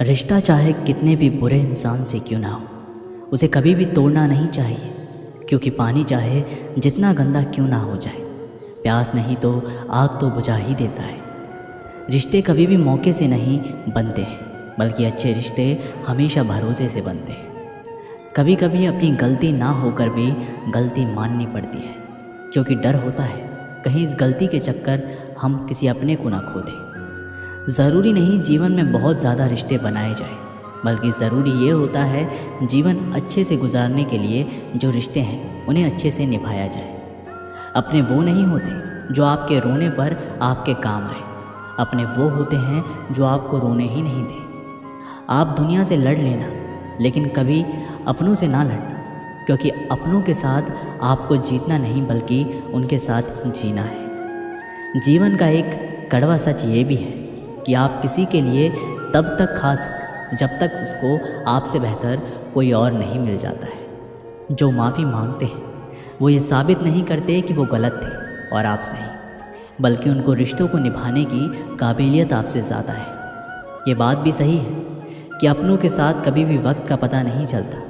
रिश्ता चाहे कितने भी बुरे इंसान से क्यों ना हो, उसे कभी भी तोड़ना नहीं चाहिए। क्योंकि पानी चाहे जितना गंदा क्यों ना हो जाए, प्यास नहीं तो आग तो बुझा ही देता है। रिश्ते कभी भी मौके से नहीं बनते हैं, बल्कि अच्छे रिश्ते हमेशा भरोसे से बनते हैं। कभी कभी अपनी गलती ना होकर भी गलती माननी पड़ती है, क्योंकि डर होता है कहीं इस गलती के चक्कर हम किसी अपने को ना खो दें। ज़रूरी नहीं जीवन में बहुत ज़्यादा रिश्ते बनाए जाएं, बल्कि ज़रूरी ये होता है जीवन अच्छे से गुजारने के लिए जो रिश्ते हैं उन्हें अच्छे से निभाया जाए। अपने वो नहीं होते जो आपके रोने पर आपके काम आए, अपने वो होते हैं जो आपको रोने ही नहीं दें। आप दुनिया से लड़ लेना, लेकिन कभी अपनों से ना लड़ना, क्योंकि अपनों के साथ आपको जीतना नहीं बल्कि उनके साथ जीना है। जीवन का एक कड़वा सच ये भी है कि आप किसी के लिए तब तक खास हो जब तक उसको आपसे बेहतर कोई और नहीं मिल जाता है। जो माफ़ी मांगते हैं वो ये साबित नहीं करते कि वो गलत थे और आप सही, बल्कि उनको रिश्तों को निभाने की काबिलियत आपसे ज़्यादा है। ये बात भी सही है कि अपनों के साथ कभी भी वक्त का पता नहीं चलता,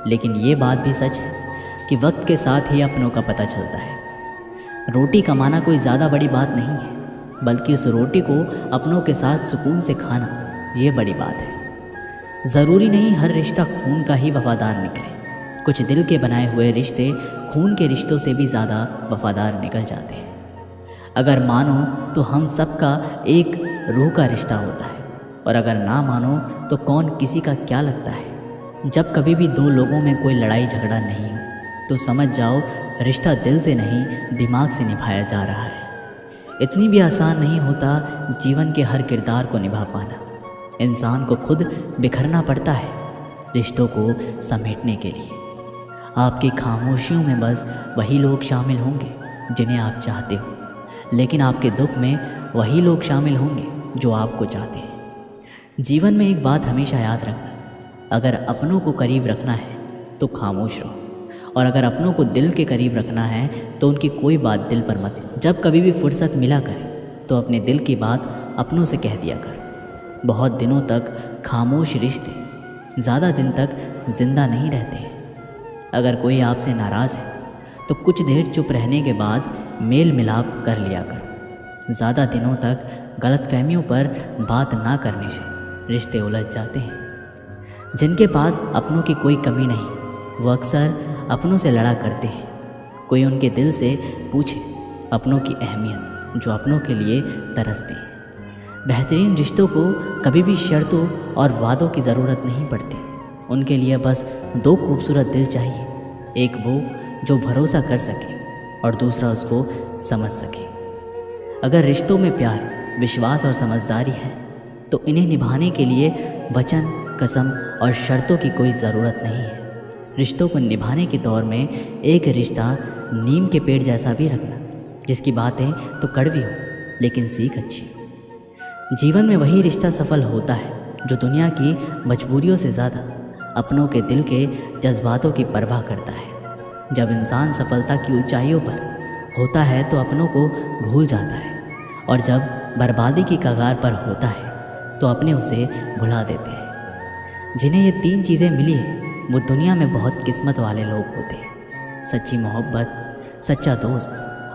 लेकिन ये बात भी सच है कि वक्त के साथ ही अपनों का पता चलता है। रोटी कमाना कोई ज़्यादा बड़ी बात नहीं है, बल्कि उस रोटी को अपनों के साथ सुकून से खाना, ये बड़ी बात है। ज़रूरी नहीं हर रिश्ता खून का ही वफ़ादार निकले। कुछ दिल के बनाए हुए रिश्ते खून के रिश्तों से भी ज़्यादा वफ़ादार निकल जाते हैं। अगर मानो तो हम सबका एक रूह का रिश्ता होता है, और अगर ना मानो तो कौन किसी का क्या लगता है। जब कभी भी दो लोगों में कोई लड़ाई झगड़ा नहीं हो तो समझ जाओ रिश्ता दिल से नहीं दिमाग से निभाया जा रहा है। इतनी भी आसान नहीं होता जीवन के हर किरदार को निभा पाना। इंसान को खुद बिखरना पड़ता है रिश्तों को समेटने के लिए। आपकी खामोशियों में बस वही लोग शामिल होंगे जिन्हें आप चाहते हो, लेकिन आपके दुख में वही लोग शामिल होंगे जो आपको चाहते हैं। जीवन में एक बात हमेशा याद रखना, अगर अपनों को करीब रखना है तो खामोश रहो, और अगर अपनों को दिल के करीब रखना है तो उनकी कोई बात दिल पर मत लो। जब कभी भी फुर्सत मिला करे तो अपने दिल की बात अपनों से कह दिया कर। बहुत दिनों तक खामोश रिश्ते ज़्यादा दिन तक जिंदा नहीं रहते हैं। अगर कोई आपसे नाराज़ है तो कुछ देर चुप रहने के बाद मेल मिलाप कर लिया करो। ज़्यादा दिनों तक गलतफहमियों पर बात ना करने से रिश्ते उलझ जाते हैं। जिनके पास अपनों की कोई कमी नहीं वो अक्सर अपनों से लड़ा करते हैं। कोई उनके दिल से पूछे अपनों की अहमियत जो अपनों के लिए तरसते हैं। बेहतरीन रिश्तों को कभी भी शर्तों और वादों की ज़रूरत नहीं पड़ती। उनके लिए बस दो खूबसूरत दिल चाहिए, एक वो जो भरोसा कर सके और दूसरा उसको समझ सके। अगर रिश्तों में प्यार, विश्वास और समझदारी है तो इन्हें निभाने के लिए वचन, कसम और शर्तों की कोई ज़रूरत नहीं है। रिश्तों को निभाने के दौर में एक रिश्ता नीम के पेड़ जैसा भी रखना, जिसकी बातें तो कड़वी हो लेकिन सीख अच्छी। जीवन में वही रिश्ता सफल होता है जो दुनिया की मजबूरियों से ज़्यादा अपनों के दिल के जज्बातों की परवाह करता है। जब इंसान सफलता की ऊंचाइयों पर होता है तो अपनों को भूल जाता है, और जब बर्बादी की कगार पर होता है तो अपने उसे भुला देते हैं। जिन्हें ये तीन चीज़ें मिली हैं वो दुनिया में बहुत किस्मत वाले लोग होते हैं। सच्ची मोहब्बत, सच्चा दोस्त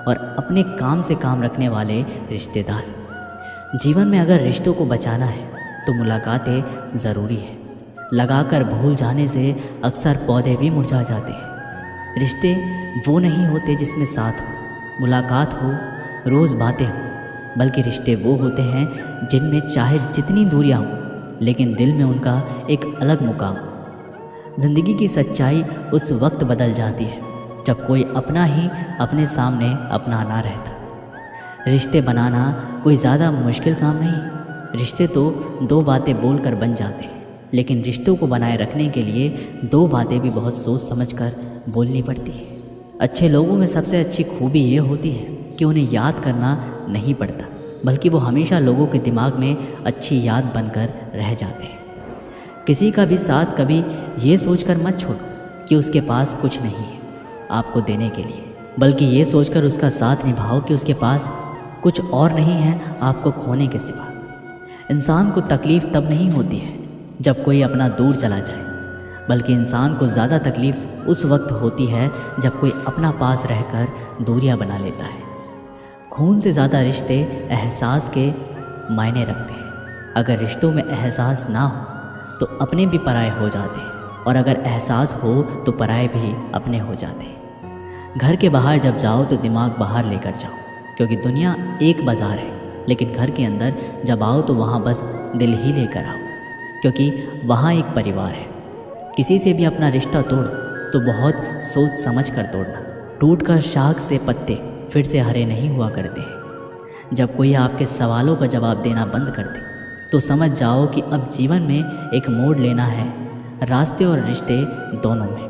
और अपने काम से काम रखने वाले रिश्तेदार। जीवन में अगर रिश्तों को बचाना है तो मुलाकातें ज़रूरी है। लगाकर भूल जाने से अक्सर पौधे भी मुरझा जाते हैं। रिश्ते वो नहीं होते जिसमें साथ हो, मुलाकात हो, रोज़ बातें हो, बल्कि रिश्ते वो होते हैं जिनमें चाहे जितनी दूरियां हों लेकिन दिल में उनका एक अलग मुकाम हो। ज़िंदगी की सच्चाई उस वक्त बदल जाती है जब कोई अपना ही अपने सामने अपना ना रहता। रिश्ते बनाना कोई ज़्यादा मुश्किल काम नहीं। रिश्ते तो दो बातें बोलकर बन जाते हैं, लेकिन रिश्तों को बनाए रखने के लिए दो बातें भी बहुत सोच समझकर बोलनी पड़ती है। अच्छे लोगों में सबसे अच्छी खूबी ये होती है कि उन्हें याद करना नहीं पड़ता, बल्कि वो हमेशा लोगों के दिमाग में अच्छी याद बनकर रह जाते हैं। किसी का भी साथ कभी ये सोचकर मत छोड़ो कि उसके पास कुछ नहीं है आपको देने के लिए, बल्कि ये सोचकर उसका साथ निभाओ कि उसके पास कुछ और नहीं है आपको खोने के सिवा। इंसान को तकलीफ़ तब नहीं होती है जब कोई अपना दूर चला जाए, बल्कि इंसान को ज़्यादा तकलीफ़ उस वक्त होती है जब कोई अपना पास रहकर दूरियां बना लेता है। खून से ज़्यादा रिश्ते एहसास के मायने रखते हैं। अगर रिश्तों में एहसास ना हो तो अपने भी पराये हो जाते हैं, और अगर एहसास हो तो पराये भी अपने हो जाते हैं। घर के बाहर जब जाओ तो दिमाग बाहर लेकर जाओ, क्योंकि दुनिया एक बाज़ार है, लेकिन घर के अंदर जब आओ तो वहाँ बस दिल ही लेकर आओ, क्योंकि वहाँ एक परिवार है। किसी से भी अपना रिश्ता तोड़ो तो बहुत सोच समझ कर तोड़ना। टूट कर शाख से पत्ते फिर से हरे नहीं हुआ करते हैं। जब कोई आपके सवालों का जवाब देना बंद कर दे तो समझ जाओ कि अब जीवन में एक मोड़ लेना है, रास्ते और रिश्ते दोनों में।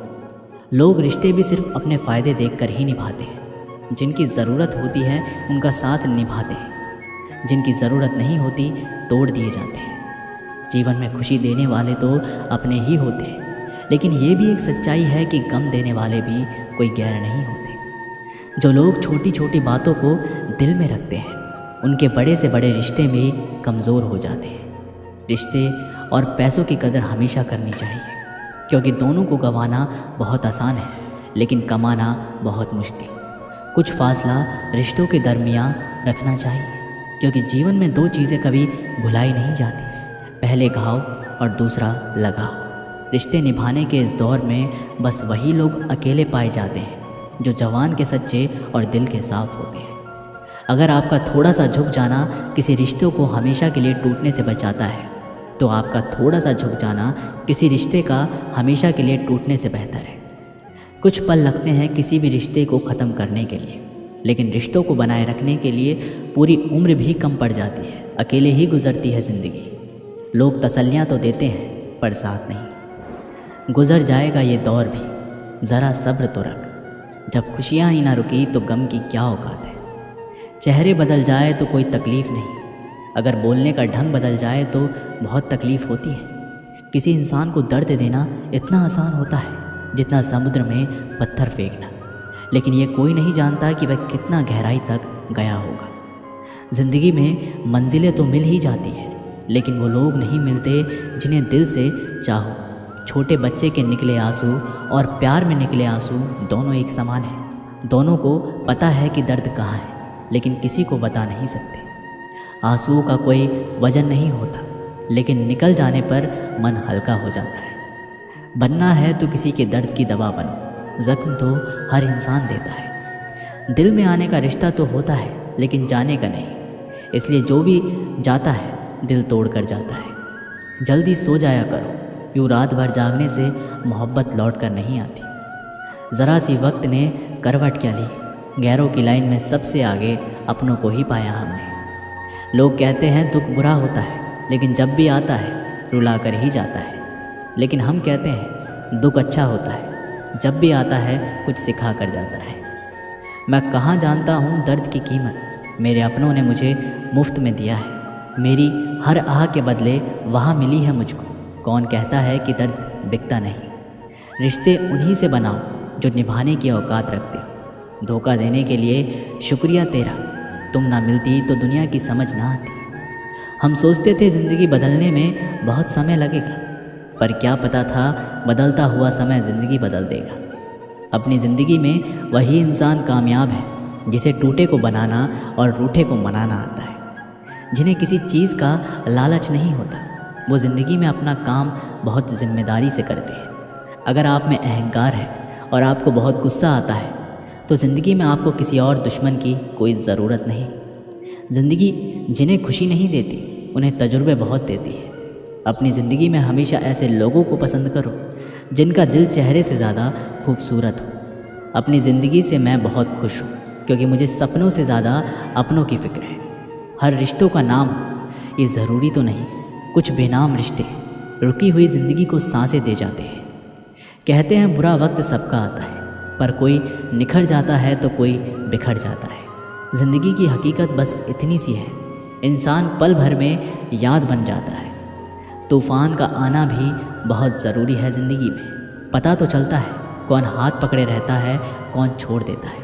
लोग रिश्ते भी सिर्फ अपने फ़ायदे देखकर ही निभाते हैं। जिनकी ज़रूरत होती है उनका साथ निभाते हैं, जिनकी ज़रूरत नहीं होती तोड़ दिए जाते हैं। जीवन में खुशी देने वाले तो अपने ही होते हैं, लेकिन ये भी एक सच्चाई है कि गम देने वाले भी कोई गैर नहीं होते। जो लोग छोटी छोटी बातों को दिल में रखते हैं उनके बड़े से बड़े रिश्ते में कमज़ोर हो जाते हैं। रिश्ते और पैसों की कदर हमेशा करनी चाहिए, क्योंकि दोनों को गंवाना बहुत आसान है, लेकिन कमाना बहुत मुश्किल। कुछ फासला रिश्तों के दरमियान रखना चाहिए, क्योंकि जीवन में दो चीज़ें कभी भुलाई नहीं जाती, पहले घाव और दूसरा लगाव। रिश्ते निभाने के इस दौर में बस वही लोग अकेले पाए जाते हैं जो जवान के सच्चे और दिल के साफ होते हैं। अगर आपका थोड़ा सा झुक जाना किसी रिश्ते को हमेशा के लिए टूटने से बचाता है, तो आपका थोड़ा सा झुक जाना किसी रिश्ते का हमेशा के लिए टूटने से बेहतर है। कुछ पल लगते हैं किसी भी रिश्ते को ख़त्म करने के लिए, लेकिन रिश्तों को बनाए रखने के लिए पूरी उम्र भी कम पड़ जाती है। अकेले ही गुजरती है ज़िंदगी। लोग तसल्लियाँ तो देते हैं पर साथ नहीं। गुजर जाएगा ये दौर भी, ज़रा सब्र तो रख। जब खुशियाँ ही ना रुकी तो गम की क्या औकात है। चेहरे बदल जाए तो कोई तकलीफ़ नहीं, अगर बोलने का ढंग बदल जाए तो बहुत तकलीफ़ होती है। किसी इंसान को दर्द देना इतना आसान होता है जितना समुद्र में पत्थर फेंकना, लेकिन ये कोई नहीं जानता कि वह कितना गहराई तक गया होगा। ज़िंदगी में मंजिलें तो मिल ही जाती हैं, लेकिन वो लोग नहीं मिलते जिन्हें दिल से चाहो। छोटे बच्चे के निकले आंसू और प्यार में निकले आंसू दोनों एक समान हैं। दोनों को पता है कि दर्द कहाँ है, लेकिन किसी को बता नहीं सकते। आंसुओं का कोई वजन नहीं होता, लेकिन निकल जाने पर मन हल्का हो जाता है। बनना है तो किसी के दर्द की दवा बनो। ज़ख्म तो हर इंसान देता है। दिल में आने का रिश्ता तो होता है, लेकिन जाने का नहीं। इसलिए जो भी जाता है दिल तोड़ कर जाता है। जल्दी सो जाया करो, यूँ रात भर जागने से मोहब्बत लौट कर नहीं आती। ज़रा सी वक्त ने करवट क्या ली, गैरों की लाइन में सबसे आगे अपनों को ही पाया हमने। लोग कहते हैं दुख बुरा होता है, लेकिन जब भी आता है रुला कर ही जाता है। लेकिन हम कहते हैं दुख अच्छा होता है, जब भी आता है कुछ सिखा कर जाता है। मैं कहाँ जानता हूँ दर्द की कीमत, मेरे अपनों ने मुझे मुफ्त में दिया है। मेरी हर आह के बदले वहाँ मिली है मुझको। कौन कहता है कि दर्द बिकता नहीं। रिश्ते उन्हीं से बनाओ जो निभाने की औकात रखते हो। धोखा देने के लिए शुक्रिया तेरा, तुम ना मिलती तो दुनिया की समझ ना आती। हम सोचते थे ज़िंदगी बदलने में बहुत समय लगेगा, पर क्या पता था बदलता हुआ समय ज़िंदगी बदल देगा। अपनी ज़िंदगी में वही इंसान कामयाब है जिसे टूटे को बनाना और रूठे को मनाना आता है। जिन्हें किसी चीज़ का लालच नहीं होता, वो ज़िंदगी में अपना काम बहुत ज़िम्मेदारी से करते हैं। अगर आप में अहंकार है और आपको बहुत गुस्सा आता है तो ज़िंदगी में आपको किसी और दुश्मन की कोई ज़रूरत नहीं। ज़िंदगी जिन्हें खुशी नहीं देती उन्हें तजुर्बे बहुत देती है। अपनी ज़िंदगी में हमेशा ऐसे लोगों को पसंद करो जिनका दिल चेहरे से ज़्यादा खूबसूरत हो। अपनी ज़िंदगी से मैं बहुत खुश हूँ, क्योंकि मुझे सपनों से ज़्यादा अपनों की फ़िक्र है। हर रिश्तों का नाम हो ये ज़रूरी तो नहीं। कुछ बेनाम रिश्ते रुकी हुई ज़िंदगी को सांसें दे जाते हैं। कहते हैं बुरा वक्त सबका आता है, पर कोई निखर जाता है तो कोई बिखर जाता है। ज़िंदगी की हकीकत बस इतनी सी है, इंसान पल भर में याद बन जाता है। तूफ़ान का आना भी बहुत ज़रूरी है ज़िंदगी में। पता तो चलता है कौन हाथ पकड़े रहता है, कौन छोड़ देता है।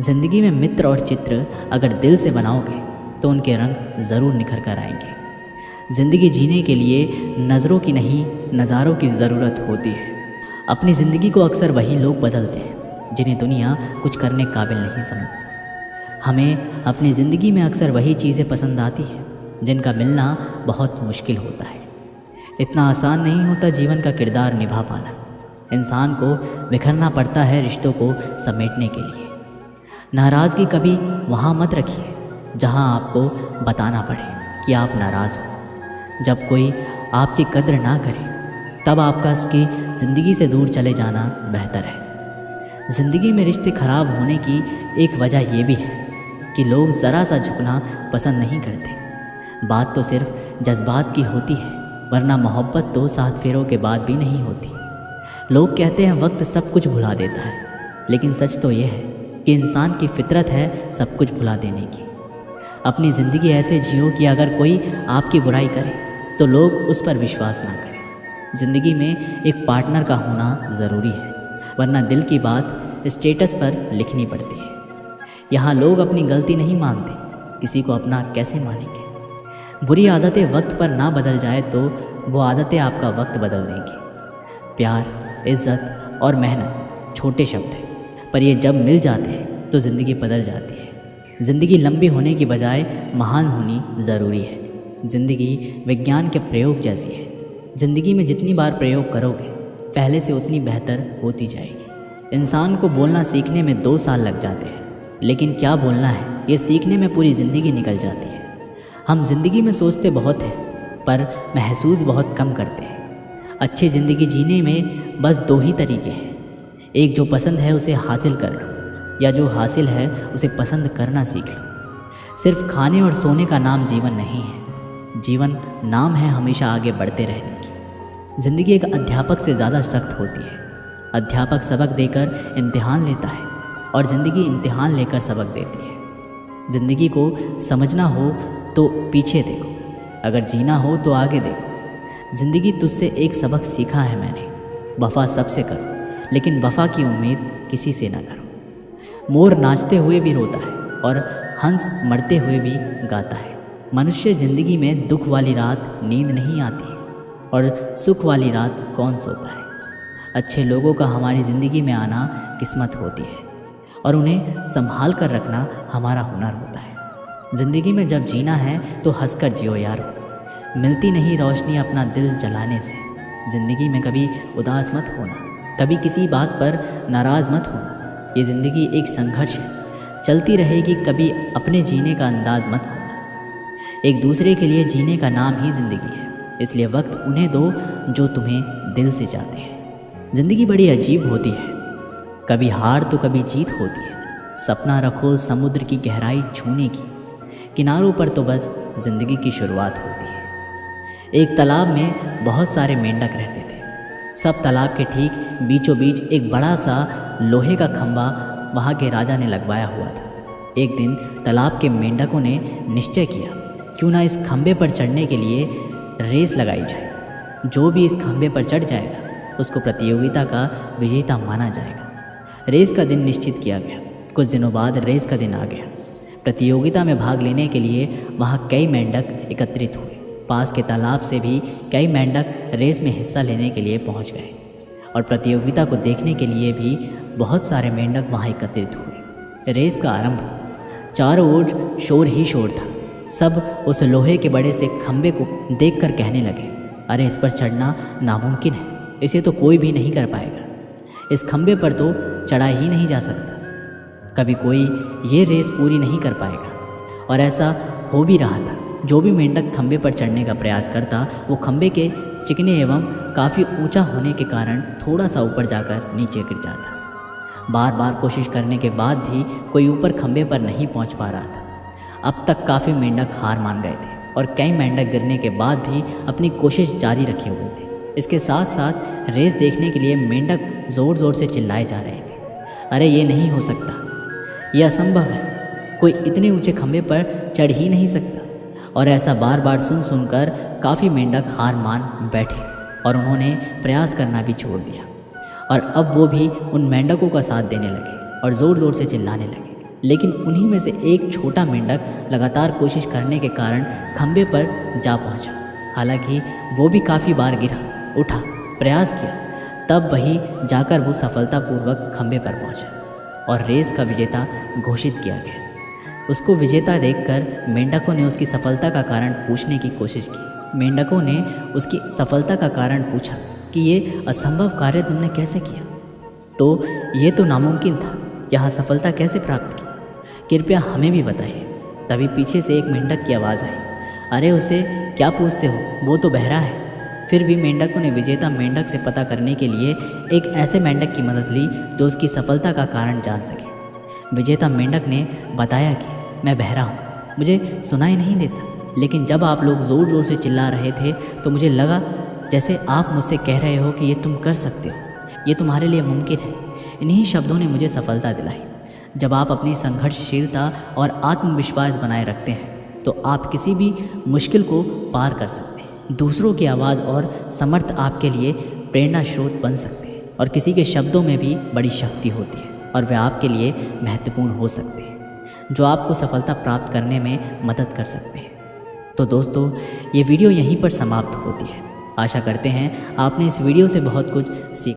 ज़िंदगी में मित्र और चित्र अगर दिल से बनाओगे तो उनके रंग ज़रूर निखर कर आएंगे। ज़िंदगी जीने के लिए नज़रों की नहीं, नज़ारों की ज़रूरत होती है। अपनी ज़िंदगी को अक्सर वही लोग बदलते हैं जिन्हें दुनिया कुछ करने काबिल नहीं समझती। हमें अपनी ज़िंदगी में अक्सर वही चीज़ें पसंद आती हैं जिनका मिलना बहुत मुश्किल होता है। इतना आसान नहीं होता जीवन का किरदार निभा पाना। इंसान को बिखरना पड़ता है रिश्तों को समेटने के लिए। नाराज़गी कभी वहाँ मत रखिए जहाँ आपको बताना पड़े कि आप नाराज़ हो। जब कोई आपकी कद्र ना करे तब आपका उसकी ज़िंदगी से दूर चले जाना बेहतर है। ज़िंदगी में रिश्ते ख़राब होने की एक वजह ये भी है कि लोग ज़रा सा झुकना पसंद नहीं करते। बात तो सिर्फ जज्बात की होती है, वरना मोहब्बत तो 7 फेरों के बाद भी नहीं होती। लोग कहते हैं वक्त सब कुछ भुला देता है, लेकिन सच तो यह है कि इंसान की फितरत है सब कुछ भुला देने की। अपनी ज़िंदगी ऐसे जियो कि अगर कोई आपकी बुराई करे तो लोग उस पर विश्वास ना करें। ज़िंदगी में एक पार्टनर का होना ज़रूरी है, वरना दिल की बात स्टेटस पर लिखनी पड़ती है। यहाँ लोग अपनी गलती नहीं मानते, किसी को अपना कैसे मानेंगे। बुरी आदतें वक्त पर ना बदल जाए तो वो आदतें आपका वक्त बदल देंगी। प्यार, इज़्ज़त और मेहनत छोटे शब्द हैं, पर ये जब मिल जाते हैं तो ज़िंदगी बदल जाती है। ज़िंदगी लंबी होने की बजाय महान होनी ज़रूरी है। ज़िंदगी विज्ञान के प्रयोग जैसी है। ज़िंदगी में जितनी बार प्रयोग करोगे पहले से उतनी बेहतर होती जाएगी। इंसान को बोलना सीखने में 2 साल लग जाते हैं, लेकिन क्या बोलना है ये सीखने में पूरी ज़िंदगी निकल जाती है। हम ज़िंदगी में सोचते बहुत हैं पर महसूस बहुत कम करते हैं। अच्छी ज़िंदगी जीने में बस 2 ही तरीके हैं, एक जो पसंद है उसे हासिल कर लो, या जो हासिल है उसे पसंद करना सीख लो। सिर्फ खाने और सोने का नाम जीवन नहीं है। जीवन नाम है हमेशा आगे बढ़ते रहने की। ज़िंदगी एक अध्यापक से ज़्यादा सख्त होती है। अध्यापक सबक देकर इम्तिहान लेता है और ज़िंदगी इम्तिहान लेकर सबक देती है। ज़िंदगी को समझना हो तो पीछे देखो, अगर जीना हो तो आगे देखो। ज़िंदगी तुझसे एक सबक सीखा है मैंने, वफ़ा सबसे करो लेकिन वफ़ा की उम्मीद किसी से ना करो। मोर नाचते हुए भी रोता है और हंस मरते हुए भी गाता है। मनुष्य ज़िंदगी में दुख वाली रात नींद नहीं आती है और सुख वाली रात कौन सोता है। अच्छे लोगों का हमारी ज़िंदगी में आना किस्मत होती है और उन्हें संभाल कर रखना हमारा हुनर होता है। ज़िंदगी में जब जीना है तो हंसकर जियो यारो, मिलती नहीं रोशनी अपना दिल जलाने से। ज़िंदगी में कभी उदास मत होना, कभी किसी बात पर नाराज़ मत होना। ये ज़िंदगी एक संघर्ष है, चलती रहेगी, कभी अपने जीने का अंदाज़ मत खोना। एक दूसरे के लिए जीने का नाम ही ज़िंदगी है, इसलिए वक्त उन्हें दो जो तुम्हें दिल से चाहते हैं। ज़िंदगी बड़ी अजीब होती है, कभी हार तो कभी जीत होती है। सपना रखो समुद्र की गहराई छूने की, किनारों पर तो बस ज़िंदगी की शुरुआत होती है। एक तालाब में बहुत सारे मेंढक रहते थे। सब तालाब के ठीक बीचों बीच एक बड़ा सा लोहे का खंभा वहाँ के राजा ने लगवाया हुआ था। एक दिन तालाब के मेंढकों ने निश्चय किया, क्यों ना इस खंभे पर चढ़ने के लिए रेस लगाई जाए। जो भी इस खंभे पर चढ़ जाएगा उसको प्रतियोगिता का विजेता माना जाएगा। रेस का दिन निश्चित किया गया। कुछ दिनों बाद रेस का दिन आ गया। प्रतियोगिता में भाग लेने के लिए वहाँ कई मेंढक एकत्रित हुए। पास के तालाब से भी कई मेंढक रेस में हिस्सा लेने के लिए पहुँच गए और प्रतियोगिता को देखने के लिए भी बहुत सारे मेंढक वहाँ एकत्रित हुए। रेस का आरंभ हुआ। चारों ओर शोर ही शोर था। सब उस लोहे के बड़े से खंभे को देखकर कहने लगे, अरे इस पर चढ़ना नामुमकिन है, इसे तो कोई भी नहीं कर पाएगा। इस खंभे पर तो चढ़ा ही नहीं जा सकता, कभी कोई ये रेस पूरी नहीं कर पाएगा। और ऐसा हो भी रहा था। जो भी मेंढक खंभे पर चढ़ने का प्रयास करता वो खंभे के चिकने एवं काफ़ी ऊंचा होने के कारण थोड़ा सा ऊपर जाकर नीचे गिर जाता। बार बार कोशिश करने के बाद भी कोई ऊपर खंभे पर नहीं पहुंच पा रहा था। अब तक काफ़ी मेंढक हार मान गए थे और कई मेंढक गिरने के बाद भी अपनी कोशिश जारी रखे हुए थे। इसके साथ साथ रेस देखने के लिए मेंढक ज़ोर ज़ोर से चिल्लाए जा रहे थे, अरे ये नहीं हो सकता, यह असंभव है, कोई इतने ऊंचे खंभे पर चढ़ ही नहीं सकता। और ऐसा बार बार सुन सुनकर काफ़ी मेंढक हार मान बैठे और उन्होंने प्रयास करना भी छोड़ दिया। और अब वो भी उन मेंढकों का साथ देने लगे और ज़ोर ज़ोर से चिल्लाने लगे। लेकिन उन्हीं में से एक छोटा मेंढक लगातार कोशिश करने के कारण खंभे पर जा पहुंचा हालांकि वो भी काफ़ी बार गिरा, उठा, प्रयास किया, तब वही जाकर वो सफलतापूर्वक खंभे पर पहुंचा और रेस का विजेता घोषित किया गया। उसको विजेता देखकर मेंढकों ने उसकी सफलता का कारण पूछने की कोशिश की। मेंढकों ने उसकी सफलता का कारण पूछा कि ये असंभव कार्य तुमने कैसे किया? तो ये तो नामुमकिन था, यहाँ सफलता कैसे प्राप्त की? कृपया हमें भी बताइए। तभी पीछे से एक मेंढक की आवाज़ आई, अरे उसे क्या पूछते हो, वो तो बहरा है। फिर भी मेंढकों ने विजेता मेंढक से पता करने के लिए एक ऐसे मेंढक की मदद ली जो उसकी सफलता का कारण जान सके। विजेता मेंढक ने बताया कि मैं बहरा हूँ, मुझे सुनाई नहीं देता, लेकिन जब आप लोग ज़ोर ज़ोर से चिल्ला रहे थे तो मुझे लगा जैसे आप मुझसे कह रहे हो कि ये तुम कर सकते हो, ये तुम्हारे लिए मुमकिन है। इन्हीं शब्दों ने मुझे सफलता दिलाई। जब आप अपनी संघर्षशीलता और आत्मविश्वास बनाए रखते हैं तो आप किसी भी मुश्किल को पार कर सकते हैं। दूसरों की आवाज़ और समर्थ आपके लिए प्रेरणा स्रोत बन सकते हैं और किसी के शब्दों में भी बड़ी शक्ति होती है और वे आपके लिए महत्वपूर्ण हो सकते हैं, जो आपको सफलता प्राप्त करने में मदद कर सकते हैं। तो दोस्तों, ये वीडियो यहीं पर समाप्त होती है। आशा करते हैं आपने इस वीडियो से बहुत कुछ सीखा।